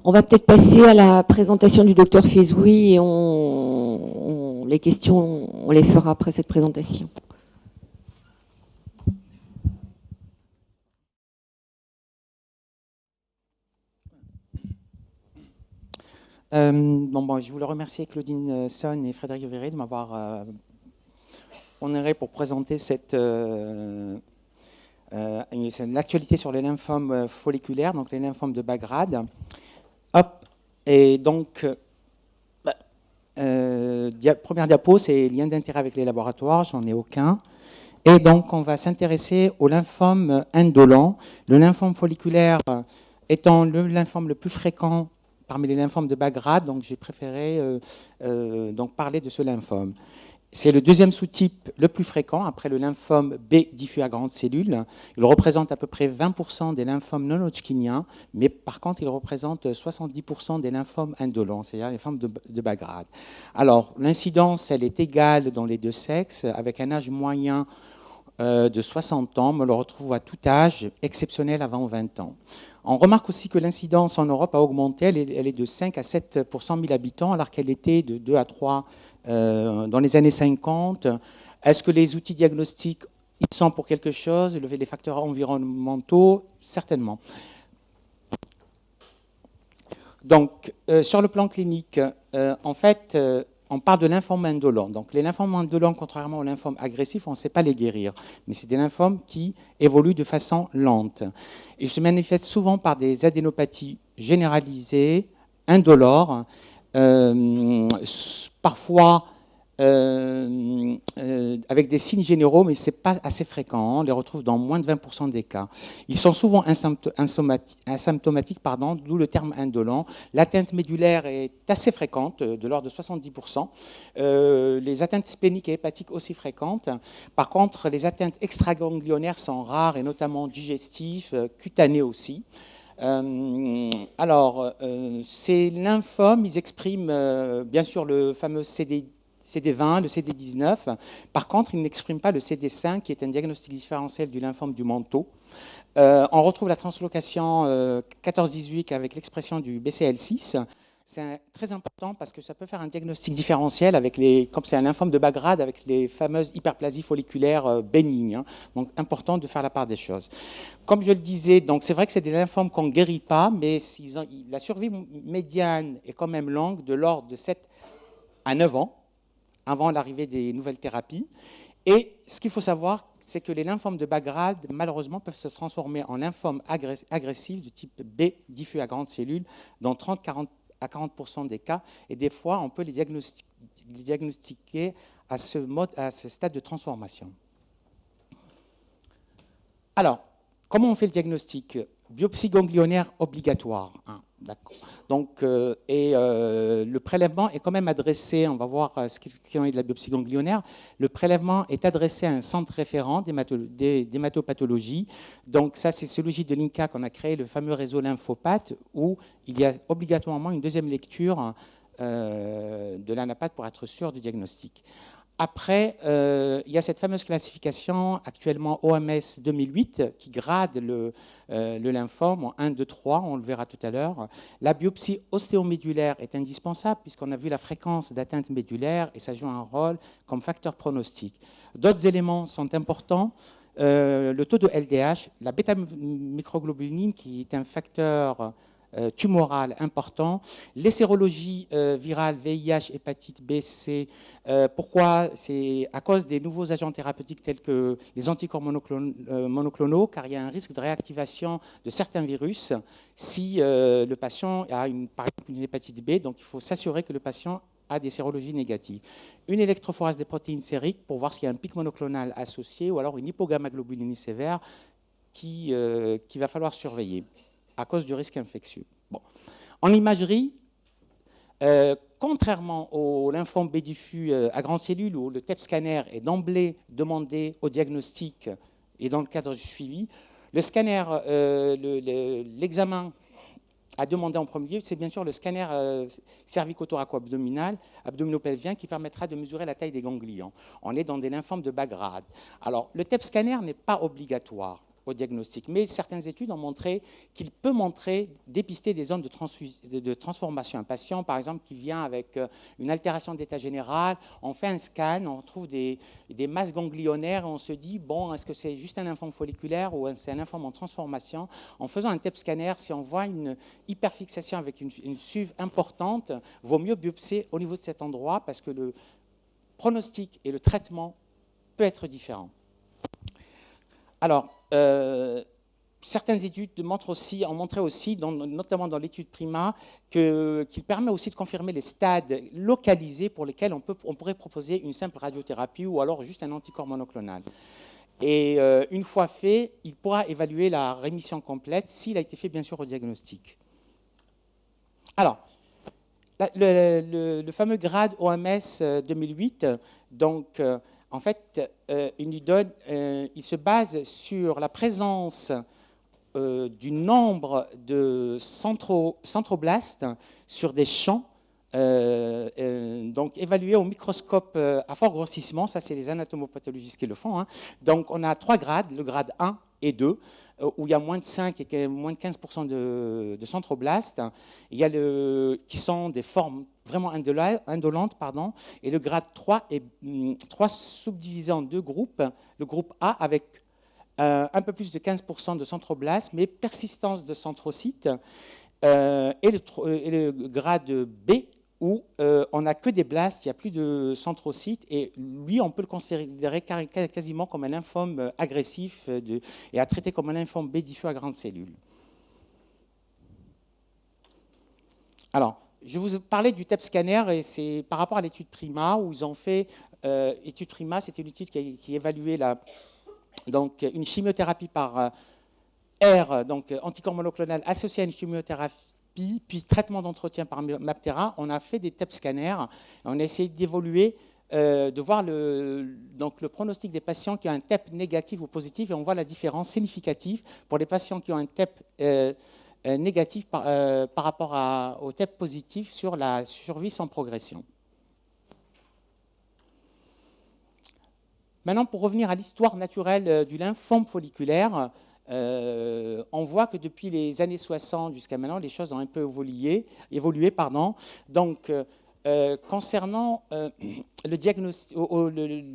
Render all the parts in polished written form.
On va peut-être passer à la présentation du docteur Fezoui et les questions, on les fera après cette présentation. Je voulais remercier Claudine Son et Frédéric Verret de m'avoir honoré pour présenter l'actualité sur les lymphomes folliculaires, donc les lymphomes de bas grade. Hop, et donc, première diapo, c'est lien d'intérêt avec les laboratoires, j'en ai aucun. Et donc, on va s'intéresser au lymphome indolent. Le lymphome folliculaire étant le lymphome le plus fréquent parmi les lymphomes de bas grade, donc j'ai préféré donc parler de ce lymphome. C'est le deuxième sous-type le plus fréquent, après le lymphome B diffus à grandes cellules. Il représente à peu près 20% des lymphomes non-hodgkiniens, mais par contre, il représente 70% des lymphomes indolents, c'est-à-dire les lymphomes de bas grade. Alors, l'incidence, elle est égale dans les deux sexes, avec un âge moyen de 60 ans, mais on le retrouve à tout âge, exceptionnel avant 20 ans. On remarque aussi que l'incidence en Europe a augmenté, elle est de 5 à 7 pour 100 000 habitants, alors qu'elle était de 2 à 3 dans les années 50. Est-ce que les outils diagnostiques ils sont pour quelque chose? Les facteurs environnementaux, certainement. Donc, sur le plan clinique, en fait, on parle de lymphomes indolents. Donc, les lymphomes indolents, contrairement aux lymphomes agressifs, on ne sait pas les guérir. Mais c'est des lymphomes qui évoluent de façon lente. Ils se manifestent souvent par des adénopathies généralisées, indolores, parfois avec des signes généraux, mais ce n'est pas assez fréquent. On les retrouve dans moins de 20% des cas. Ils sont souvent asymptomatiques, d'où le terme indolent. L'atteinte médulaire est assez fréquente, de l'ordre de 70%. Les atteintes spléniques et hépatiques aussi fréquentes. Par contre, les atteintes extraganglionnaires sont rares, et notamment digestives, cutanées aussi. Ces lymphomes, ils expriment bien sûr le fameux CD20, le CD19. Par contre, ils n'expriment pas le CD5, qui est un diagnostic différentiel du lymphome du manteau. On retrouve la translocation 14-18 avec l'expression du BCL6. C'est très important parce que ça peut faire un diagnostic différentiel comme c'est un lymphome de bas grade, avec les fameuses hyperplasies folliculaires bénignes. Donc, important de faire la part des choses. Comme je le disais, donc c'est vrai que c'est des lymphomes qu'on ne guérit pas, mais la survie médiane est quand même longue, de l'ordre de 7 à 9 ans, avant l'arrivée des nouvelles thérapies. Et ce qu'il faut savoir, c'est que les lymphomes de bas grade, malheureusement, peuvent se transformer en lymphomes agressifs du type B, diffus à grandes cellules, dans 30 à 40% des cas. Et des fois, on peut les diagnostiquer à ce stade de transformation. Alors, comment on fait le diagnostic? Biopsie ganglionnaire obligatoire. Hein, d'accord. Donc, le prélèvement est quand même adressé, on va voir ce qu'il en est de la biopsie ganglionnaire. Le prélèvement est adressé à un centre référent d'hématopathologie. Donc, ça, c'est celui de l'INCA qu'on a créé, le fameux réseau lymphopathe, où il y a obligatoirement une deuxième lecture de l'anapathe pour être sûr du diagnostic. Après, il y a cette fameuse classification, actuellement OMS 2008, qui grade le lymphome en 1, 2, 3, on le verra tout à l'heure. La biopsie ostéomédulaire est indispensable, puisqu'on a vu la fréquence d'atteinte médulaire, et ça joue un rôle comme facteur pronostic. D'autres éléments sont importants. Le taux de LDH, la bêta-microglobuline, qui est un facteur tumoral important, les sérologies virales VIH, hépatite B, C. Pourquoi? C'est à cause des nouveaux agents thérapeutiques tels que les anticorps monoclonaux, car il y a un risque de réactivation de certains virus si le patient a par exemple une hépatite B, donc il faut s'assurer que le patient a des sérologies négatives. Une électrophorèse des protéines sériques pour voir s'il y a un pic monoclonal associé ou alors une hypogammaglobulinie sévère qu'il va falloir surveiller à cause du risque infectieux. Bon. En imagerie, contrairement au lymphome B diffus à grandes cellules où le TEP scanner est d'emblée demandé au diagnostic et dans le cadre du suivi, le scanner, l'examen à demander en premier lieu, c'est bien sûr le scanner cervico-thoraco-abdominal, abdominopelvien, qui permettra de mesurer la taille des ganglions. On est dans des lymphomes de bas grade. Alors, le TEP scanner n'est pas obligatoire. au diagnostic. Mais certaines études ont montré qu'il peut dépister des zones de transformation. Un patient, par exemple, qui vient avec une altération d'état général, on fait un scan, on trouve des masses ganglionnaires, et on se dit, bon, est-ce que c'est juste un lymphome folliculaire ou c'est un lymphome en transformation? En faisant un TEP scanner, si on voit une hyperfixation avec une SUV importante, vaut mieux biopsier au niveau de cet endroit parce que le pronostic et le traitement peut être différent. Alors, certaines études ont montré aussi, notamment dans l'étude PRIMA, qu'il permet aussi de confirmer les stades localisés pour lesquels on pourrait proposer une simple radiothérapie ou alors juste un anticorps monoclonal. Et une fois fait, il pourra évaluer la rémission complète s'il a été fait, bien sûr, au diagnostic. Alors, le fameux grade OMS 2008, donc, en fait, il se base sur la présence du nombre de centroblastes sur des champs, donc évalués au microscope à fort grossissement. Ça, c'est les anatomopathologistes qui le font. Hein. Donc, on a 3 grades, le grade 1 et 2, où il y a moins de 5 et moins de 15% de centroblastes. Il y a qui sont des formes vraiment indolentes, pardon, et le grade 3 est 3 subdivisé en 2 groupes. Le groupe A avec un peu plus de 15% de centroblastes, mais persistance de centrocytes, et le grade B, où on n'a que des blastes, il n'y a plus de centrocytes, et lui, on peut le considérer quasiment comme un lymphome agressif et à traiter comme un lymphome B diffus à grandes cellules. Alors, je vous parlais du TEP scanner, et c'est par rapport à l'étude PRIMA, où ils ont fait, étude PRIMA, c'était une étude qui évaluait donc, une chimiothérapie par R, donc anticorps monoclonal associé à une chimiothérapie, puis traitement d'entretien par MAPTERA. On a fait des TEP scanners, on a essayé d'évoluer, de voir le pronostic des patients qui ont un TEP négatif ou positif, et on voit la différence significative pour les patients qui ont un TEP négatif par rapport au TEP positif sur la survie sans progression. Maintenant, pour revenir à l'histoire naturelle du lymphome folliculaire, on voit que depuis les années 60 jusqu'à maintenant, les choses ont un peu évolué. Donc, concernant le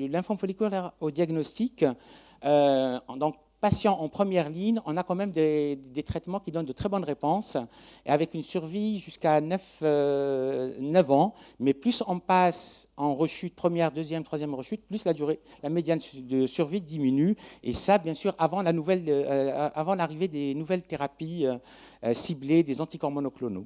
lymphome folliculaire au diagnostic, donc, patients en première ligne, on a quand même des traitements qui donnent de très bonnes réponses, et avec une survie jusqu'à 9 ans. Mais plus on passe en rechute, première, deuxième, troisième rechute, plus la médiane de survie diminue. Et ça, bien sûr, avant l'arrivée des nouvelles thérapies ciblées, des anticorps monoclonaux.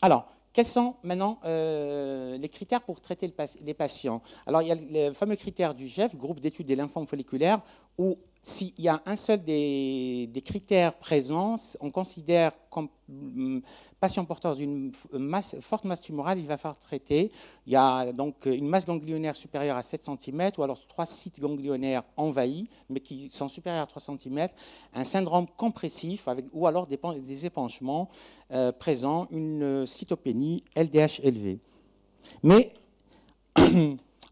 Alors, quels sont maintenant les critères pour traiter les patients? Alors, il y a le fameux critère du GEF, groupe d'études des lymphomes folliculaires, où s'il y a un seul des critères présents, on considère comme patient porteur d'une forte masse tumorale, il va falloir traiter. Il y a donc une masse ganglionnaire supérieure à 7 cm, ou alors 3 sites ganglionnaires envahis, mais qui sont supérieurs à 3 cm, un syndrome compressif, ou alors des épanchements présents, une cytopénie, LDH élevé. Mais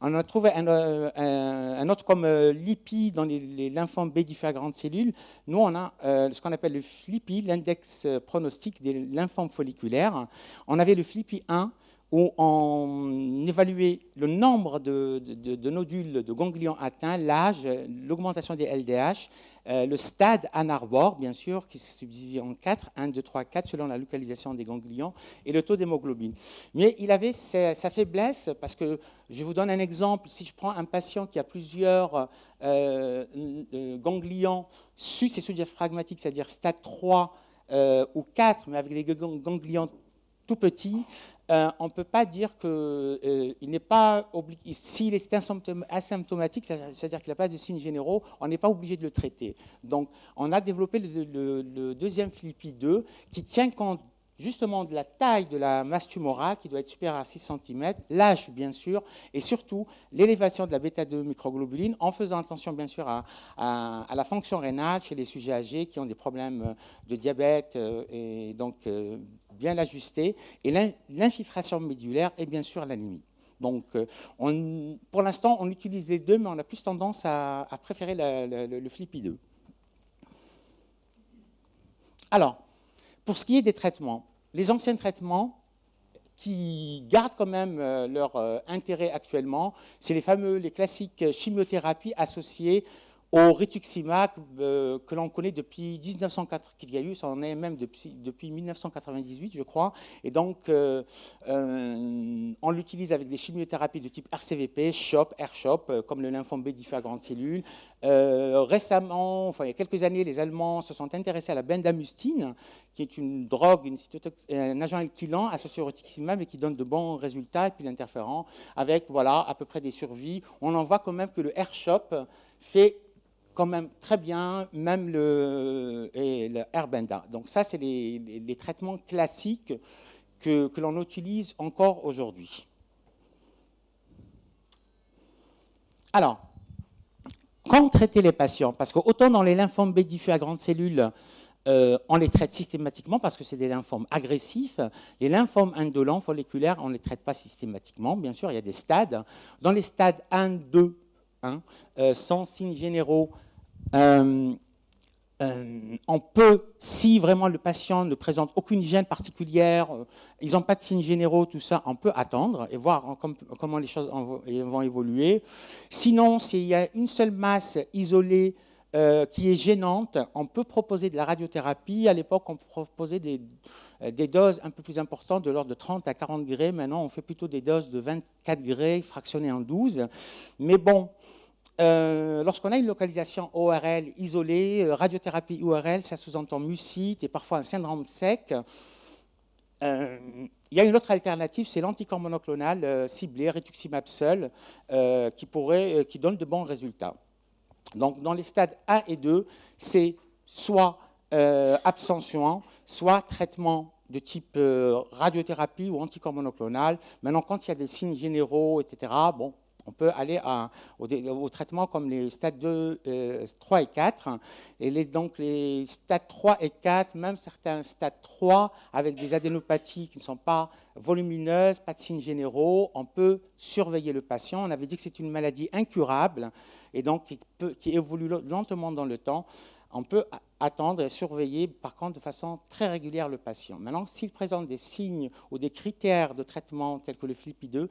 on a trouvé un autre comme LIPI dans les lymphomes B diffus à grandes cellules. Nous, on a ce qu'on appelle le FLIPI, l'index pronostic des lymphomes folliculaires. On avait le FLIPI 1, où on évaluait le nombre de nodules de ganglions atteints, l'âge, l'augmentation des LDH, le stade Ann Arbor, bien sûr, qui se subdivise en 4, 1, 2, 3, 4, selon la localisation des ganglions, et le taux d'hémoglobine. Mais il avait sa faiblesse, parce que, je vous donne un exemple, si je prends un patient qui a plusieurs ganglions sus-et-sous-diaphragmatiques, c'est-à-dire stade 3 ou 4, mais avec des ganglions tout petits, on ne peut pas dire qu'il n'est pas obligé. S'il est asymptomatique, c'est-à-dire qu'il n'a pas de signes généraux, on n'est pas obligé de le traiter. Donc, on a développé le deuxième FLIPI 2 qui tient compte justement de la taille de la masse tumorale qui doit être supérieure à 6 cm, l'âge bien sûr, et surtout l'élévation de la bêta-2 microglobuline, en faisant attention bien sûr à la fonction rénale chez les sujets âgés qui ont des problèmes de diabète, et donc bien l'ajuster, et l'infiltration médulaire et bien sûr l'anémie. Donc, pour l'instant, on utilise les deux, mais on a plus tendance à préférer le FLIPI 2. Alors, pour ce qui est des traitements, les anciens traitements qui gardent quand même leur intérêt actuellement, c'est les classiques chimiothérapies associées au rituximab que l'on connaît depuis 1904, qu'il y a eu, ça en est même depuis 1998, je crois. Et donc, on l'utilise avec des chimiothérapies de type RCVP, CHOP, R-CHOP, comme le lymphome B diffus à grande cellule. Récemment, enfin, il y a quelques années, les Allemands se sont intéressés à la bendamustine, qui est une drogue, un agent alkylant associé au rituximab et qui donne de bons résultats, et puis l'interférent, avec voilà, à peu près des survies. On en voit quand même que le R-CHOP fait quand même très bien, même le Herbenda. Donc ça, c'est les traitements classiques que l'on utilise encore aujourd'hui. Alors, quand traiter les patients? Parce que autant dans les lymphomes B diffus à grande cellule, on les traite systématiquement parce que c'est des lymphomes agressifs. Les lymphomes indolents folliculaires, on ne les traite pas systématiquement. Bien sûr, il y a des stades. Dans les stades 1, 2, sans signes généraux, on peut, si vraiment le patient ne présente aucune gêne particulière, ils n'ont pas de signes généraux, tout ça, on peut attendre et voir comment les choses vont évoluer. Sinon, s'il y a une seule masse isolée qui est gênante, on peut proposer de la radiothérapie. À l'époque, on proposait des doses un peu plus importantes, de l'ordre de 30 à 40 gray. Maintenant, on fait plutôt des doses de 24 gray fractionnées en 12. Mais bon, lorsqu'on a une localisation ORL isolée, radiothérapie ORL, ça sous-entend mucite et parfois un syndrome sec. Il y a une autre alternative, c'est l'anticorps monoclonal ciblé, rituximab seul, qui donne de bons résultats. Donc, dans les stades 1 et 2, c'est soit abstention, soit traitement de type radiothérapie ou anticorps monoclonal. Maintenant, quand il y a des signes généraux, etc., bon, on peut aller au traitement comme les stades 2, 3 et 4. Et donc les stades 3 et 4, même certains stades 3 avec des adénopathies qui ne sont pas volumineuses, pas de signes généraux, on peut surveiller le patient. On avait dit que c'est une maladie incurable et donc qui évolue lentement dans le temps. On peut attendre et surveiller, par contre, de façon très régulière le patient. Maintenant, s'il présente des signes ou des critères de traitement tels que le FLIPI2,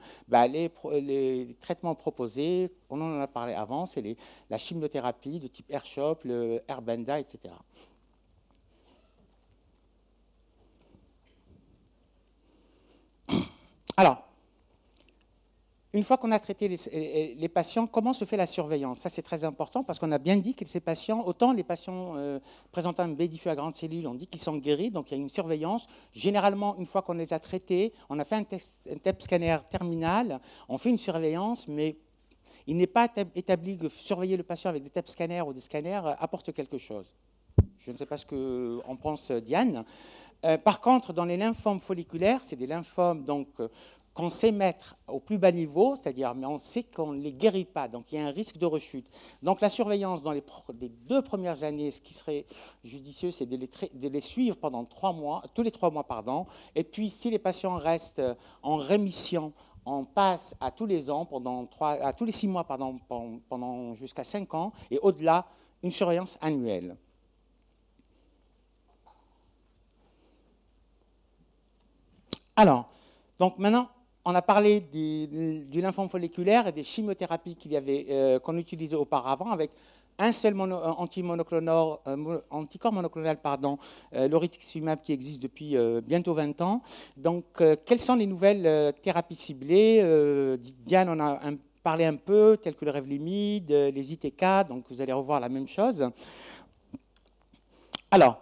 les traitements proposés, on en a parlé avant, c'est la chimiothérapie de type R-CHOP, le Herbenda, etc. Alors, une fois qu'on a traité les patients, comment se fait la surveillance? Ça, c'est très important parce qu'on a bien dit que ces patients, autant les patients présentant un B diffus à grande cellule, on dit qu'ils sont guéris, donc il y a une surveillance. Généralement, une fois qu'on les a traités, on a fait un TEP scanner terminal, on fait une surveillance, mais il n'est pas établi que surveiller le patient avec des TEP scanners ou des scanners apporte quelque chose. Je ne sais pas ce qu'en pense Diane. Par contre, dans les lymphomes folliculaires, c'est des lymphomes donc qu'on sait mettre au plus bas niveau, c'est-à-dire, mais on sait qu'on ne les guérit pas, donc il y a un risque de rechute. Donc la surveillance dans les 2 premières années, ce qui serait judicieux, c'est de les suivre pendant 3 mois, tous les 3 mois, pardon, et puis si les patients restent en rémission, on passe à tous les ans, à tous les 6 mois, pardon, pendant jusqu'à 5 ans, et au-delà, une surveillance annuelle. Alors, donc maintenant, on a parlé du lymphome folliculaire et des chimiothérapies qu'on utilisait auparavant avec un seul anticorps monoclonal, le rituximab qui existe depuis bientôt 20 ans. Donc, quelles sont les nouvelles thérapies ciblées? Diane en a parlé un peu, telles que le Revlimid, les ITK, donc vous allez revoir la même chose. Alors,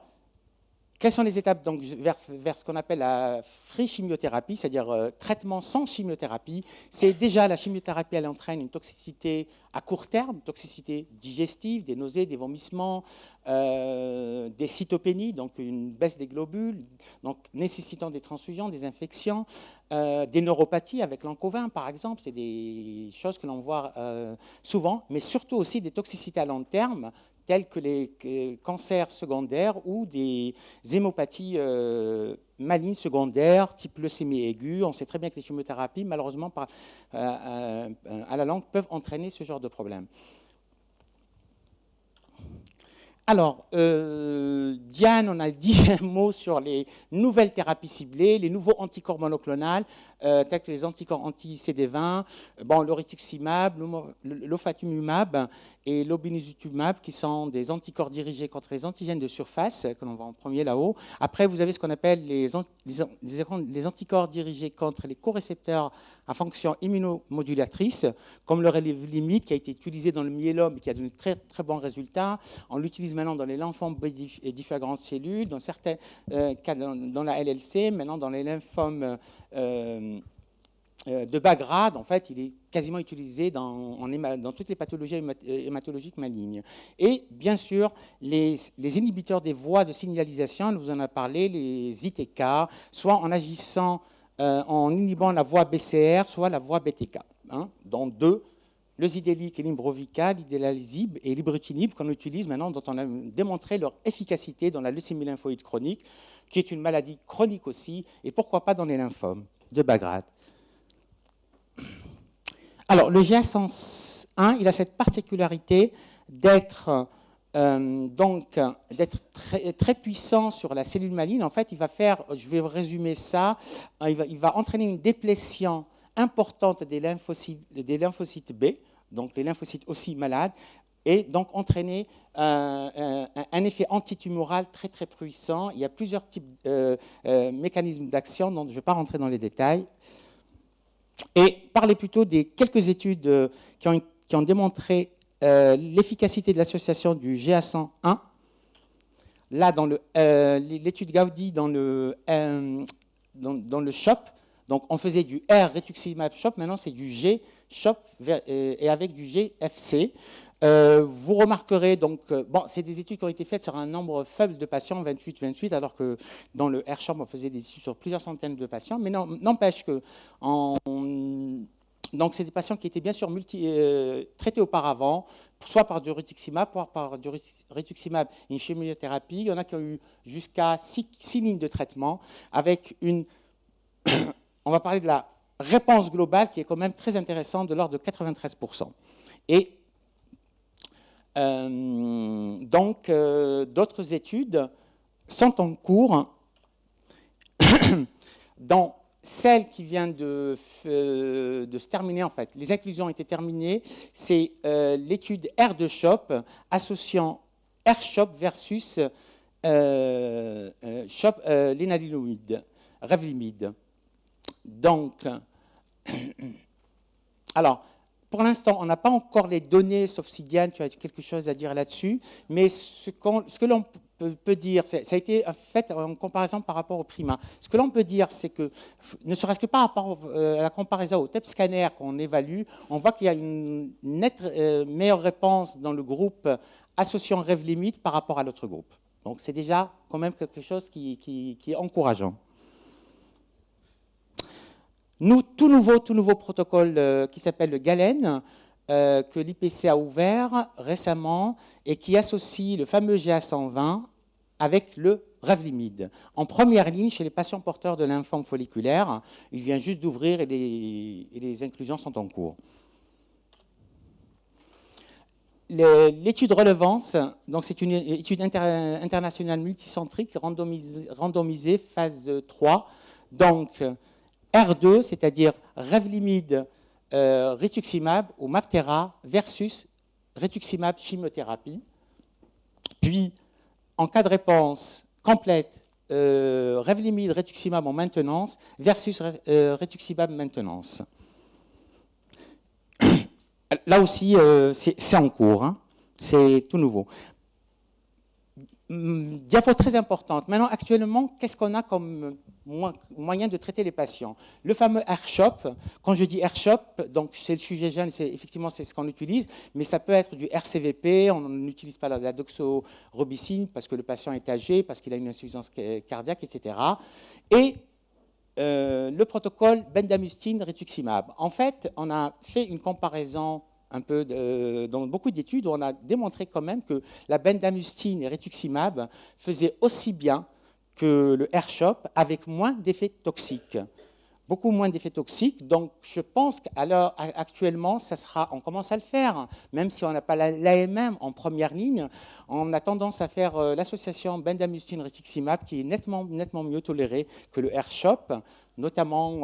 quelles sont les étapes donc, vers ce qu'on appelle la free chimiothérapie, c'est-à-dire traitement sans chimiothérapie? C'est déjà la chimiothérapie, elle entraîne une toxicité à court terme, toxicité digestive, des nausées, des vomissements, des cytopénies, donc une baisse des globules, donc nécessitant des transfusions, des infections, des neuropathies avec l'Ancovin par exemple, c'est des choses que l'on voit souvent, mais surtout aussi des toxicités à long terme, tels que les cancers secondaires ou des hémopathies malignes secondaires, type leucémie aiguë. On sait très bien que les chimiothérapies, malheureusement, à la longue, peuvent entraîner ce genre de problème. Alors, Diane, on a dit un mot sur les nouvelles thérapies ciblées, les nouveaux anticorps monoclonales, tels que les anticorps anti-CD20, bon, le rituximab, l'ofatumumab et l'obinutuzumab, qui sont des anticorps dirigés contre les antigènes de surface, que l'on voit en premier là-haut. Après, vous avez ce qu'on appelle les anticorps dirigés contre les corécepteurs à fonction immunomodulatrice, comme le Revlimid, qui a été utilisé dans le myélome et qui a donné de très, très bons résultats. On l'utilise maintenant dans les lymphomes diffragrantes cellules, dans certains cas dans la LLC, maintenant dans les lymphomes de bas grade. En fait, il est quasiment utilisé dans toutes les pathologies hématologiques malignes. Et bien sûr, les inhibiteurs des voies de signalisation, nous en avons parlé, les ITK, soit en agissant en inhibant la voie BCR, soit la voie BTK, dont deux, le Zidelic et l'imbrovica, l'idélalzib et l'ibrutinib qu'on utilise maintenant, dont on a démontré leur efficacité dans la leucémie lymphoïde chronique, qui est une maladie chronique aussi, et pourquoi pas dans les lymphomes de bas grade. Alors, le GA101, il a cette particularité d'être très, très puissant sur la cellule maligne. En fait, il va faire, je vais résumer ça, il va entraîner une déplétion importante des lymphocytes B, donc les lymphocytes aussi malades, et donc entraîner un effet antitumoral très très puissant. Il y a plusieurs types mécanismes d'action, dont je ne vais pas rentrer dans les détails. Et parler plutôt des quelques études qui ont démontré l'efficacité de l'association du GA101. Là, dans l'étude Gaudi dans le CHOP, donc on faisait du R-rituximab CHOP, maintenant c'est du G-CHOP et avec du GFC. Vous remarquerez, donc, bon, c'est des études qui ont été faites sur un nombre faible de patients, 28, alors que dans le R-CHOP, on faisait des études sur plusieurs centaines de patients, mais n'empêche que donc, c'est des patients qui étaient bien sûr traités auparavant, soit par du rituximab, soit par du rituximab et une chimiothérapie. Il y en a qui ont eu jusqu'à 6 lignes de traitement, avec une... On va parler de la réponse globale qui est quand même très intéressante, de l'ordre de 93%. Et donc, d'autres études sont en cours, dont celle qui vient de se terminer, en fait, les inclusions ont été terminées, c'est l'étude R2-CHOP associant R-CHOP versus lénaludomide, Revlimid. Donc, alors, pour l'instant, on n'a pas encore les données, sauf si Diane, tu as quelque chose à dire là-dessus, mais ce que l'on peut dire, ça a été fait en comparaison par rapport au PRIMA. Ce que l'on peut dire, c'est que, ne serait-ce que par rapport à la comparaison au TEP scanner qu'on évalue, on voit qu'il y a une nette meilleure réponse dans le groupe associant Revlimid par rapport à l'autre groupe. Donc c'est déjà quand même quelque chose qui est encourageant. Tout nouveau protocole qui s'appelle le GALEN, que l'IPC a ouvert récemment et qui associe le fameux GA120 avec le Revlimid. En première ligne chez les patients porteurs de lymphome folliculaire, il vient juste d'ouvrir et les inclusions sont en cours. L'étude relevance, donc c'est une étude internationale multicentrique randomisée phase 3. Donc R2, c'est-à-dire Revlimid, rituximab ou Maptera versus rituximab chimiothérapie. Puis, en cas de réponse complète, Revlimid, rituximab en maintenance versus rituximab maintenance. Là aussi, c'est en cours, hein. C'est tout nouveau. Diapo très importante. Maintenant, actuellement, qu'est-ce qu'on a comme moyen de traiter les patients? Le fameux R-CHOP. Quand je dis R-CHOP, donc c'est le sujet jeune, effectivement c'est ce qu'on utilise, mais ça peut être du RCVP, on n'utilise pas la doxorubicine parce que le patient est âgé, parce qu'il a une insuffisance cardiaque, etc. Et le protocole bendamustine rituximab. En fait, on a fait une comparaison un peu dans beaucoup d'études où on a démontré quand même que la bendamustine et rituximab faisaient aussi bien que le AirShop avec moins d'effets toxiques. Beaucoup moins d'effets toxiques. Donc, je pense qu'actuellement, on commence à le faire. Même si on n'a pas l'AMM en première ligne, on a tendance à faire l'association bendamustine rituximab qui est nettement mieux tolérée que le AirShop. Notamment,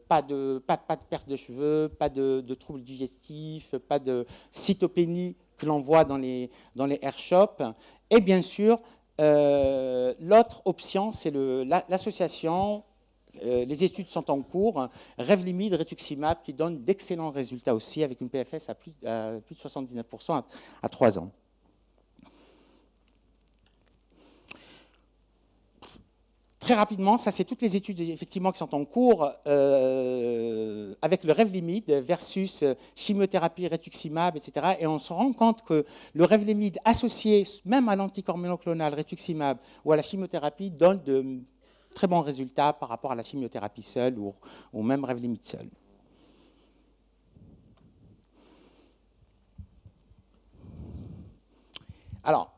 pas de perte de cheveux, pas de troubles digestifs, pas de cytopénie que l'on voit dans les AirShop. Et bien sûr, l'autre option, c'est l'association. Les études sont en cours. Revlimid, rituximab, qui donne d'excellents résultats aussi, avec une PFS à plus de 79% à 3 ans. Très rapidement, ça c'est toutes les études effectivement qui sont en cours avec le Revlimid versus chimiothérapie, rituximab, etc. Et on se rend compte que le Revlimid associé même à l'anticorps monoclonal, rituximab ou à la chimiothérapie donne de très bons résultats par rapport à la chimiothérapie seule ou même Revlimid seul. Alors,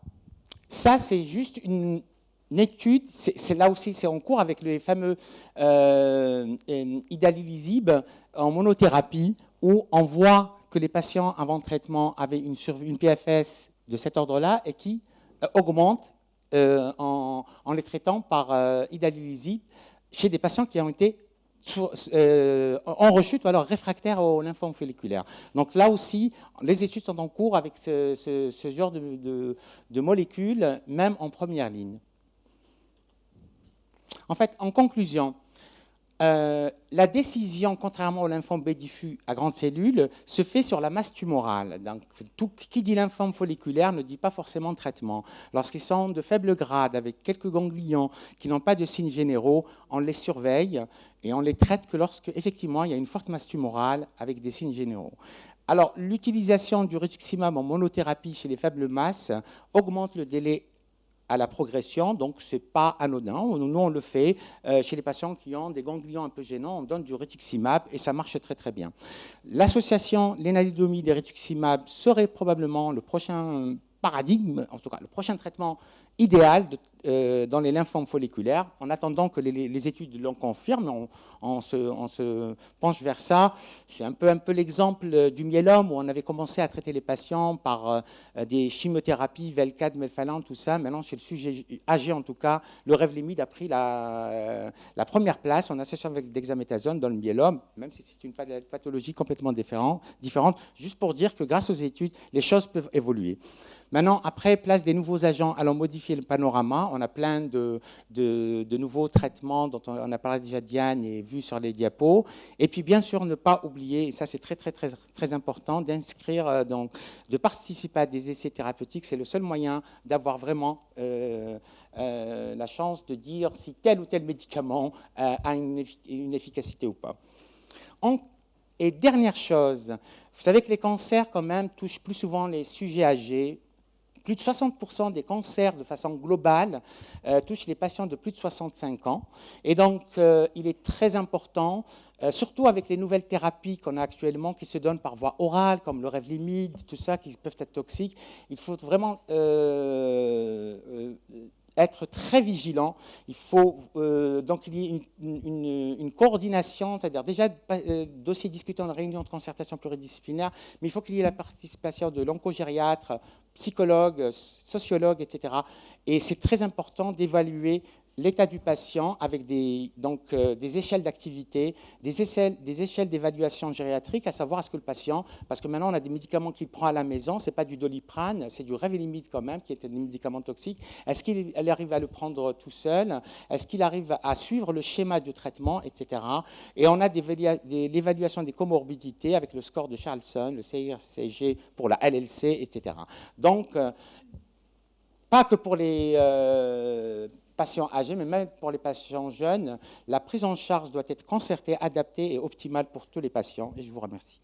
ça c'est juste une étude, là aussi c'est en cours avec les fameux idalimumab en monothérapie où on voit que les patients avant traitement avaient une PFS de cet ordre-là et qui augmente en les traitant par idalimumab chez des patients qui ont été en rechute ou alors réfractaires au lymphome folliculaire. Donc là aussi, les études sont en cours avec ce genre de molécules, même en première ligne. En fait, en conclusion, la décision, contrairement au lymphome B diffus à grandes cellules, se fait sur la masse tumorale. Donc, qui dit lymphome folliculaire ne dit pas forcément traitement. Lorsqu'ils sont de faible grade, avec quelques ganglions qui n'ont pas de signes généraux, on les surveille et on les traite que lorsque, effectivement, il y a une forte masse tumorale avec des signes généraux. Alors, l'utilisation du rituximab en monothérapie chez les faibles masses augmente le délai à la progression, donc ce n'est pas anodin. Nous, on le fait chez les patients qui ont des ganglions un peu gênants, on donne du rituximab et ça marche très très bien. L'association lénaludomide et rituximab serait probablement le prochain paradigme, en tout cas le prochain traitement idéal dans les lymphomes folliculaires. En attendant que les études l'en confirment, on se penche vers ça. C'est un peu l'exemple du myélome où on avait commencé à traiter les patients par des chimiothérapies, Velcade, Melphalan, tout ça. Maintenant, chez le sujet âgé, en tout cas, le Revlimid a pris la première place en association avec le dexaméthasone dans le myélome, même si c'est une pathologie complètement différente, juste pour dire que grâce aux études, les choses peuvent évoluer. Maintenant, après, place des nouveaux agents allant modifier le panorama. On a plein de nouveaux traitements dont on a parlé déjà, Diane, et vu sur les diapos. Et puis, bien sûr, ne pas oublier, et ça c'est très, très, très, très important, d'inscrire, de participer à des essais thérapeutiques. C'est le seul moyen d'avoir vraiment la chance de dire si tel ou tel médicament a une efficacité ou pas. Et dernière chose, vous savez que les cancers, quand même, touchent plus souvent les sujets âgés. Plus de 60% des cancers, de façon globale, touchent les patients de plus de 65 ans. Et donc, il est très important, surtout avec les nouvelles thérapies qu'on a actuellement, qui se donnent par voie orale, comme le Revlimid, tout ça, qui peuvent être toxiques. Il faut vraiment être très vigilant. Il faut donc qu'il y ait une coordination, c'est-à-dire déjà dossier discuté en réunion de concertation pluridisciplinaire, mais il faut qu'il y ait la participation de l'oncogériatre, psychologue, sociologue, etc. Et c'est très important d'évaluer l'état du patient avec des échelles d'activité, des échelles d'évaluation gériatrique, à savoir est-ce que le patient, parce que maintenant on a des médicaments qu'il prend à la maison, ce n'est pas du Doliprane, c'est du Revlimid quand même, qui est un médicament toxique. Est-ce qu'il arrive à le prendre tout seul? Est-ce qu'il arrive à suivre le schéma de traitement, etc. Et on a l'évaluation des comorbidités avec le score de Charlson, le CIRCG pour la LLC, etc. Donc, pas que pour les patients âgés, mais même pour les patients jeunes, la prise en charge doit être concertée, adaptée et optimale pour tous les patients. Et je vous remercie.